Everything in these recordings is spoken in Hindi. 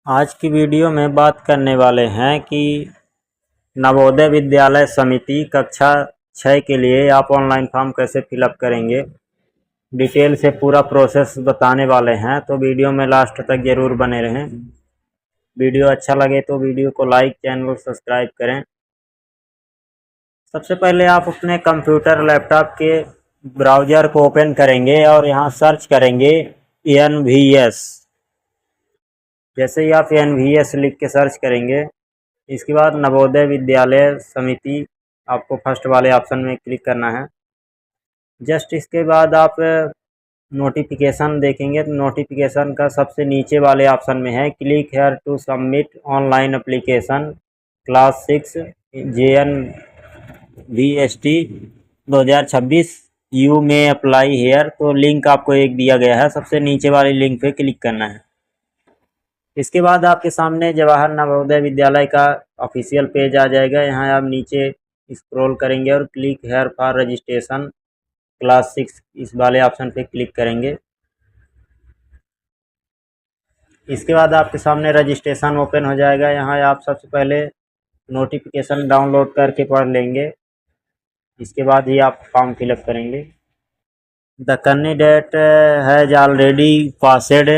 आज की वीडियो में बात करने वाले हैं कि नवोदय विद्यालय समिति कक्षा 6 के लिए आप ऑनलाइन फॉर्म कैसे फिलअप करेंगे। डिटेल से पूरा प्रोसेस बताने वाले हैं, तो वीडियो में लास्ट तक ज़रूर बने रहें। वीडियो अच्छा लगे तो वीडियो को लाइक, चैनल को सब्सक्राइब करें। सबसे पहले आप अपने कंप्यूटर लैपटॉप के ब्राउज़र को ओपन करेंगे और यहाँ सर्च करेंगे NVS। जैसे ही आप NVS लिख के सर्च करेंगे, इसके बाद नवोदय विद्यालय समिति आपको फर्स्ट वाले ऑप्शन में क्लिक करना है। जस्ट इसके बाद आप नोटिफिकेशन देखेंगे तो नोटिफिकेशन का सबसे नीचे वाले ऑप्शन में है click here to submit online application class 6 JNVST 2026 यू में अप्लाई हेयर। तो लिंक आपको एक दिया गया है, सबसे नीचे वाली लिंक पे क्लिक करना है। इसके बाद आपके सामने जवाहर नवोदय विद्यालय का ऑफिशियल पेज आ जाएगा। यहाँ आप नीचे स्क्रॉल करेंगे और click here for registration class 6 इस वाले ऑप्शन पे क्लिक करेंगे। इसके बाद आपके सामने रजिस्ट्रेशन ओपन हो जाएगा। यहाँ आप सबसे पहले नोटिफिकेशन डाउनलोड करके पढ़ लेंगे, इसके बाद ही आप फॉर्म फिलअप करेंगे। The candidate has already passed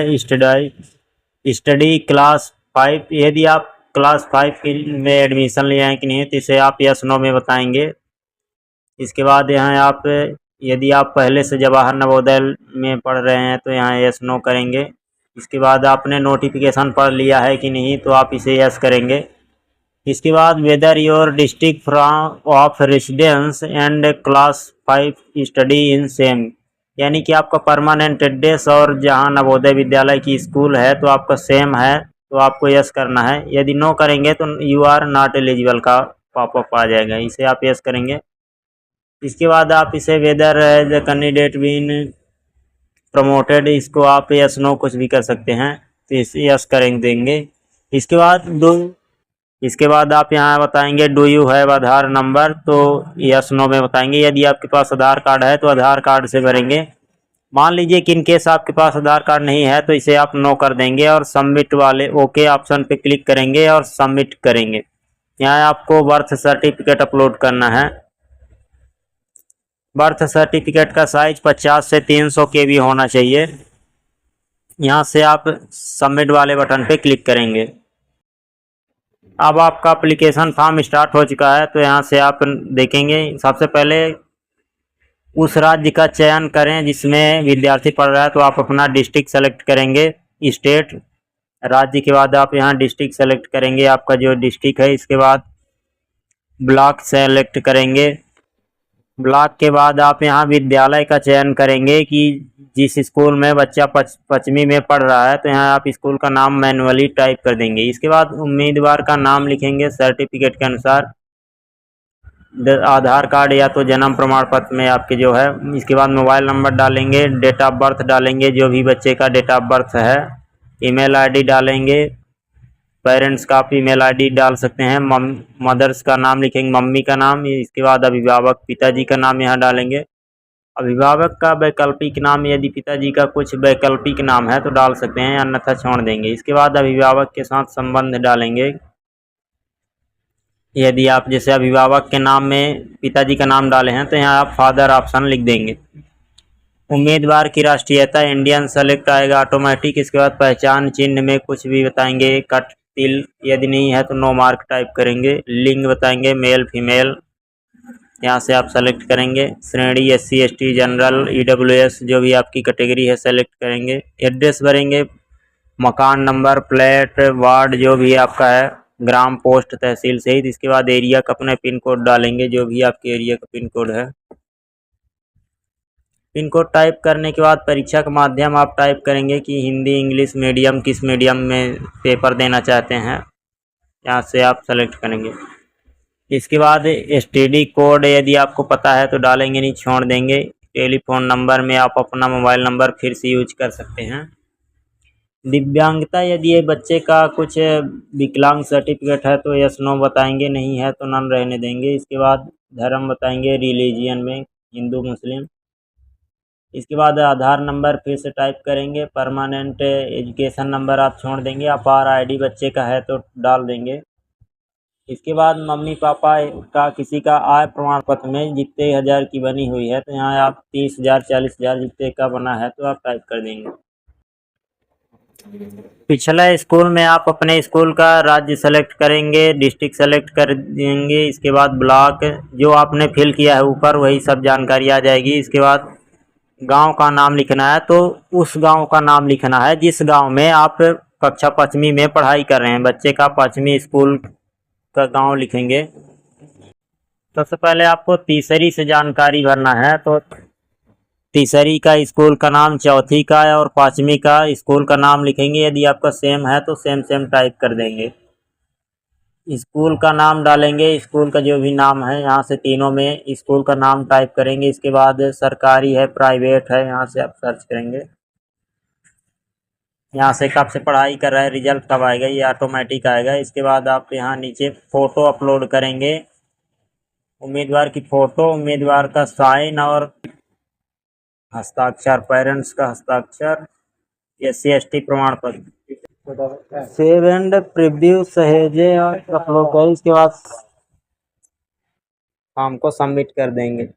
study class 5। यदि आप क्लास 5 में एडमिशन लिए हैं कि नहीं, तो इसे आप यस नो में बताएंगे। इसके बाद यहाँ आप यदि आप पहले से जवाहर नवोदय में पढ़ रहे हैं तो यहाँ यस नो करेंगे। इसके बाद आपने नोटिफिकेशन पढ़ लिया है कि नहीं, तो आप इसे यस करेंगे। इसके बाद whether your district from of residence and class 5 study in same, यानी कि आपका परमानेंट एड्रेस और जहाँ नवोदय विद्यालय की स्कूल है तो आपका सेम है, तो आपको यस करना है। यदि नो करेंगे तो यू आर नॉट एलिजिबल का पॉपअप आ जाएगा, इसे आप यस करेंगे। इसके बाद आप इसे whether the candidate been promoted, इसको आप यस नो कुछ भी कर सकते हैं, तो इसे यस करेंगे देंगे। इसके बाद आप यहाँ बताएंगे do you have Aadhaar number, तो यस नो में बताएंगे। यदि आपके पास आधार कार्ड है तो आधार कार्ड से भरेंगे। मान लीजिए कि इन केस आपके पास आधार कार्ड नहीं है तो इसे आप नो कर देंगे और सबमिट वाले ओके ऑप्शन पे क्लिक करेंगे और सबमिट करेंगे। यहाँ आपको बर्थ सर्टिफिकेट अपलोड करना है। बर्थ सर्टिफिकेट का साइज 50 से 300 KB होना चाहिए। यहाँ से आप सबमिट वाले बटन पे क्लिक करेंगे। अब आपका एप्लीकेशन फॉर्म स्टार्ट हो चुका है, तो यहाँ से आप देखेंगे सबसे पहले उस राज्य का चयन करें जिसमें विद्यार्थी पढ़ रहा है, तो आप अपना डिस्ट्रिक्ट सेलेक्ट करेंगे। स्टेट राज्य के बाद आप यहाँ डिस्ट्रिक्ट सेलेक्ट करेंगे, आपका जो डिस्ट्रिक्ट है। इसके बाद ब्लॉक सेलेक्ट करेंगे। ब्लॉक के बाद आप यहाँ विद्यालय का चयन करेंगे कि जिस स्कूल में बच्चा 5वीं में पढ़ रहा है, तो यहाँ आप स्कूल का नाम मैनुअली टाइप कर देंगे। इसके बाद उम्मीदवार का नाम लिखेंगे सर्टिफिकेट के अनुसार, आधार कार्ड या तो जन्म प्रमाण पत्र में आपके जो है। इसके बाद मोबाइल नंबर डालेंगे, डेट ऑफ बर्थ डालेंगे, जो भी बच्चे का डेट ऑफ बर्थ है। ईमेल आईडी डालेंगे, पेरेंट्स का आप ईमेल आईडी डाल सकते हैं। मदर्स का नाम लिखेंगे, मम्मी का नाम। इसके बाद अभिभावक पिताजी का नाम यहाँ डालेंगे। अभिभावक का वैकल्पिक नाम, यदि पिताजी का कुछ वैकल्पिक नाम है तो डाल सकते हैं, अन्यथा छोड़ देंगे। इसके बाद अभिभावक के साथ संबंध डालेंगे। यदि आप जैसे अभिभावक के नाम में पिताजी का नाम डाले हैं तो यहाँ आप फादर ऑप्शन लिख देंगे। उम्मीदवार की राष्ट्रीयता इंडियन सेलेक्ट आएगा ऑटोमेटिक। इसके बाद पहचान चिन्ह में कुछ भी बताएंगे, कट तिल, यदि नहीं है तो नो मार्क टाइप करेंगे। लिंग बताएंगे मेल फीमेल, यहाँ से आप सेलेक्ट करेंगे। श्रेणी SC ST जनरल EWS जो भी आपकी कैटेगरी है सेलेक्ट करेंगे। एड्रेस भरेंगे, मकान नंबर, फ्लैट, वार्ड जो भी आपका है, ग्राम, पोस्ट, तहसील सहित। इसके बाद एरिया का अपने पिन कोड डालेंगे, जो भी आपके एरिया का पिन कोड है। पिन कोड टाइप करने के बाद परीक्षा का माध्यम आप टाइप करेंगे कि हिंदी इंग्लिश मीडियम, किस मीडियम में पेपर देना चाहते हैं, यहाँ से आप सेलेक्ट करेंगे। इसके बाद STD कोड यदि आपको पता है तो डालेंगे, नहीं छोड़ देंगे। टेलीफोन नंबर में आप अपना मोबाइल नंबर फिर से यूज कर सकते हैं। दिव्यांगता, यदि ये बच्चे का कुछ विकलांग सर्टिफिकेट है तो यस नो बताएंगे, नहीं है तो नन रहने देंगे। इसके बाद धर्म बताएंगे, रिलीजियन में हिंदू मुस्लिम। इसके बाद आधार नंबर फिर से टाइप करेंगे, परमानेंट एजुकेशन नंबर आप छोड़ देंगे, अपार आईडी बच्चे का है तो डाल देंगे। इसके बाद मम्मी पापा का किसी का आय प्रमाण पत्र में जितने हज़ार की बनी हुई है तो यहाँ आप 30,000 40,000 जितने का बना है तो आप टाइप कर देंगे। पिछला स्कूल में आप अपने स्कूल का राज्य सेलेक्ट करेंगे, डिस्ट्रिक्ट सेलेक्ट कर देंगे। इसके बाद ब्लॉक जो आपने फिल किया है ऊपर वही सब जानकारी आ जाएगी। इसके बाद गांव का नाम लिखना है तो उस गांव का नाम लिखना है जिस गांव में आप कक्षा 5वीं में पढ़ाई कर रहे हैं। बच्चे का 5वीं स्कूल का गांव लिखेंगे। सबसे पहले आपको तीसरी से जानकारी भरना है तो तीसरी का स्कूल का नाम, चौथी का और 5वीं का स्कूल का नाम लिखेंगे। यदि आपका सेम है तो सेम सेम टाइप कर देंगे। स्कूल का नाम डालेंगे, स्कूल का जो भी नाम है यहाँ से तीनों में स्कूल का नाम टाइप करेंगे। इसके बाद सरकारी है प्राइवेट है यहाँ से आप सर्च करेंगे। यहाँ से कब से पढ़ाई कर रहा है, रिजल्ट कब आएगा, ये ऑटोमेटिक आएगा। इसके बाद आप यहाँ नीचे फ़ोटो अपलोड करेंगे, उम्मीदवार की फ़ोटो, उम्मीदवार का साइन और हस्ताक्षर, पेरेंट्स का हस्ताक्षर, SC ST प्रमाण पत्र, सेव एंड प्रीव्यू सहेजे और अपलोड करें। इसके बाद फॉर्म को सबमिट कर देंगे।